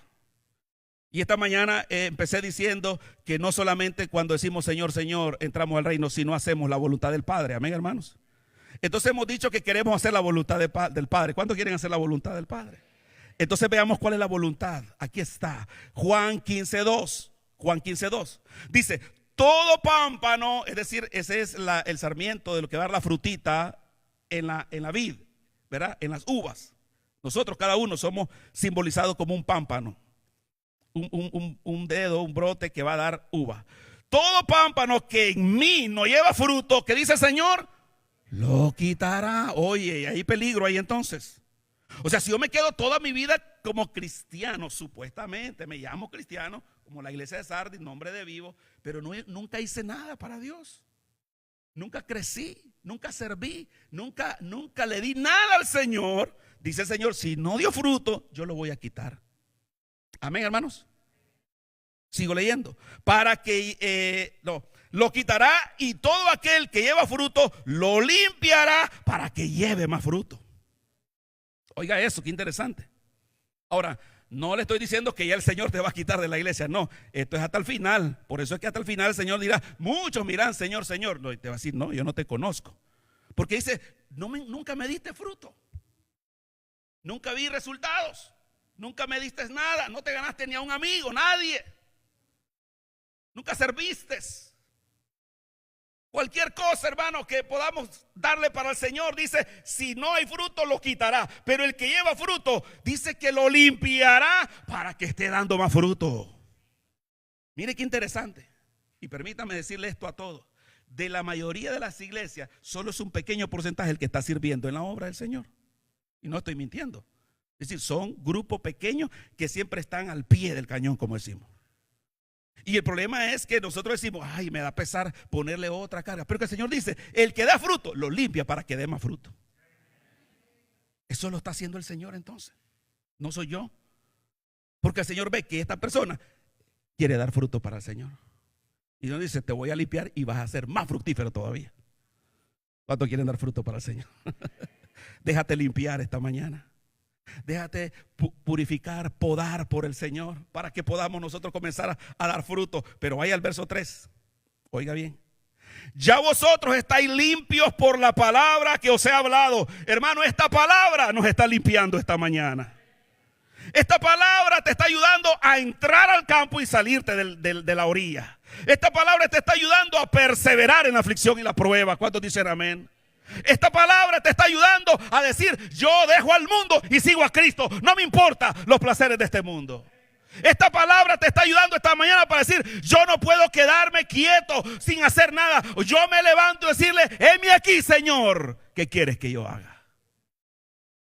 Y esta mañana empecé diciendo que no solamente cuando decimos Señor, Señor, entramos al reino, sino hacemos la voluntad del Padre. Amén, hermanos. Entonces hemos dicho que queremos hacer la voluntad del Padre. ¿Cuántos quieren hacer la voluntad del Padre? Entonces veamos cuál es la voluntad. Aquí está. Juan 15:2. Juan 15:2. Dice, todo pámpano, es decir, ese es el sarmiento de lo que va a dar la frutita en la vid, ¿verdad? En las uvas. Nosotros cada uno somos simbolizados como un pámpano. Un dedo, un brote que va a dar uva. Todo pámpano que en mí no lleva fruto, que dice el Señor, lo quitará. Oye, hay peligro ahí entonces. O sea, si yo me quedo toda mi vida como cristiano, supuestamente me llamo cristiano, como la iglesia de Sardis, nombre de vivo, pero nunca hice nada para Dios. Nunca crecí, nunca serví, nunca le di nada al Señor. Dice el Señor, si no dio fruto, yo lo voy a quitar. Amén, hermanos. Sigo leyendo. Para que lo quitará, y todo aquel que lleva fruto lo limpiará para que lleve más fruto. Oiga eso, qué interesante. Ahora, no le estoy diciendo que ya el Señor te va a quitar de la iglesia. No, esto es hasta el final. Por eso es que hasta el final el Señor dirá, muchos miran, Señor, Señor. No, y te va a decir, no, yo no te conozco. Porque dice, nunca me diste fruto. Nunca vi resultados. Nunca me diste nada, no te ganaste ni a un amigo, nadie. Nunca serviste. Cualquier cosa, hermano, que podamos darle para el Señor, dice, si no hay fruto, lo quitará. Pero el que lleva fruto, dice que lo limpiará para que esté dando más fruto. Mire qué interesante. Y permítame decirle esto a todos. De la mayoría de las iglesias, solo es un pequeño porcentaje el que está sirviendo en la obra del Señor. Y no estoy mintiendo. Es decir, son grupos pequeños que siempre están al pie del cañón, como decimos. Y el problema es que nosotros decimos, ay, me da pesar ponerle otra carga. Pero que el Señor dice, el que da fruto, lo limpia para que dé más fruto. Eso lo está haciendo el Señor entonces. No soy yo. Porque el Señor ve que esta persona quiere dar fruto para el Señor. Y Dios dice, te voy a limpiar y vas a ser más fructífero todavía. ¿Cuántos quieren dar fruto para el Señor? Déjate limpiar esta mañana. Déjate purificar, podar por el Señor para que podamos nosotros comenzar a dar fruto. Pero vaya al verso 3. Oiga bien. Ya vosotros estáis limpios por la palabra que os he hablado. Hermano, esta palabra nos está limpiando esta mañana. Esta palabra te está ayudando a entrar al campo y salirte de la orilla. Esta palabra te está ayudando a perseverar en la aflicción y la prueba. ¿Cuántos dicen amén? Esta palabra te está ayudando a decir, yo dejo al mundo y sigo a Cristo. No me importa los placeres de este mundo. Esta palabra te está ayudando esta mañana para decir, yo no puedo quedarme quieto sin hacer nada. Yo me levanto y decirle, heme aquí, Señor, ¿qué quieres que yo haga?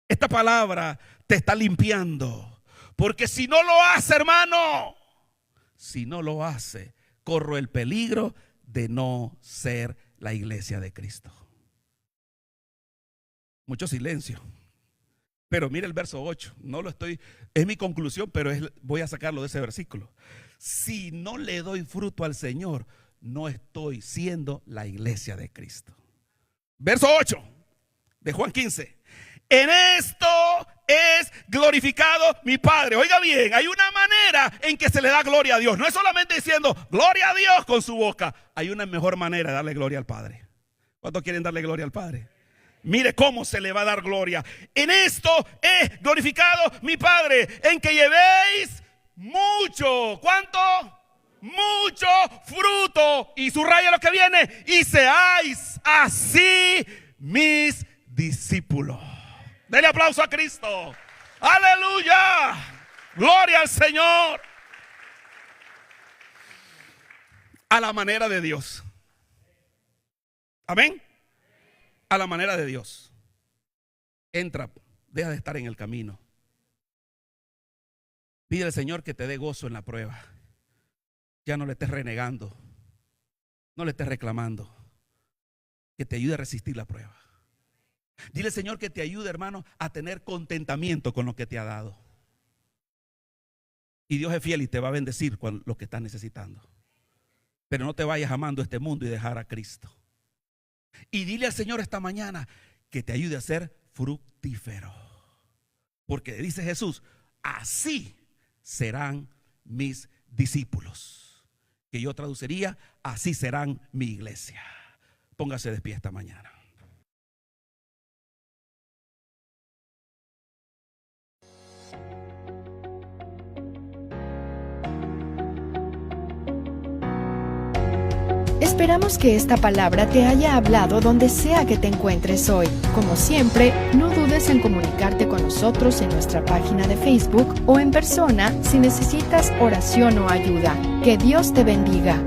Esta palabra te está limpiando. Porque si no lo hace, hermano, si no lo hace, corro el peligro de no ser la iglesia de Cristo. Mucho silencio. Pero mire el verso 8. No lo estoy, es mi conclusión, pero voy a sacarlo de ese versículo. Si no le doy fruto al Señor, no estoy siendo la iglesia de Cristo. Verso 8 de Juan 15. En esto es glorificado mi Padre. Oiga bien, hay una manera en que se le da gloria a Dios. No es solamente diciendo gloria a Dios con su boca. Hay una mejor manera de darle gloria al Padre. ¿Cuántos quieren darle gloria al Padre? Mire cómo se le va a dar gloria. En esto es glorificado mi Padre, en que llevéis mucho. ¿Cuánto? Mucho fruto. Y subraya lo que viene. Y seáis así mis discípulos. Dele aplauso a Cristo. Aleluya. Gloria al Señor. A la manera de Dios. Amén. A la manera de Dios. Entra, deja de estar en el camino. Pide al Señor que te dé gozo en la prueba. Ya no le estés renegando, no le estés reclamando. Que te ayude a resistir la prueba. Dile al Señor que te ayude, hermano, a tener contentamiento con lo que te ha dado. Y Dios es fiel y te va a bendecir con lo que estás necesitando. Pero no te vayas amando este mundo y dejar a Cristo. Y dile al Señor esta mañana que te ayude a ser fructífero. fructífero. Porque dice Jesús, así serán mis discípulos. Que yo traduciría, así serán mi iglesia. Póngase de pie esta mañana. Esperamos que esta palabra te haya hablado donde sea que te encuentres hoy. Como siempre, no dudes en comunicarte con nosotros en nuestra página de Facebook o en persona si necesitas oración o ayuda. Que Dios te bendiga.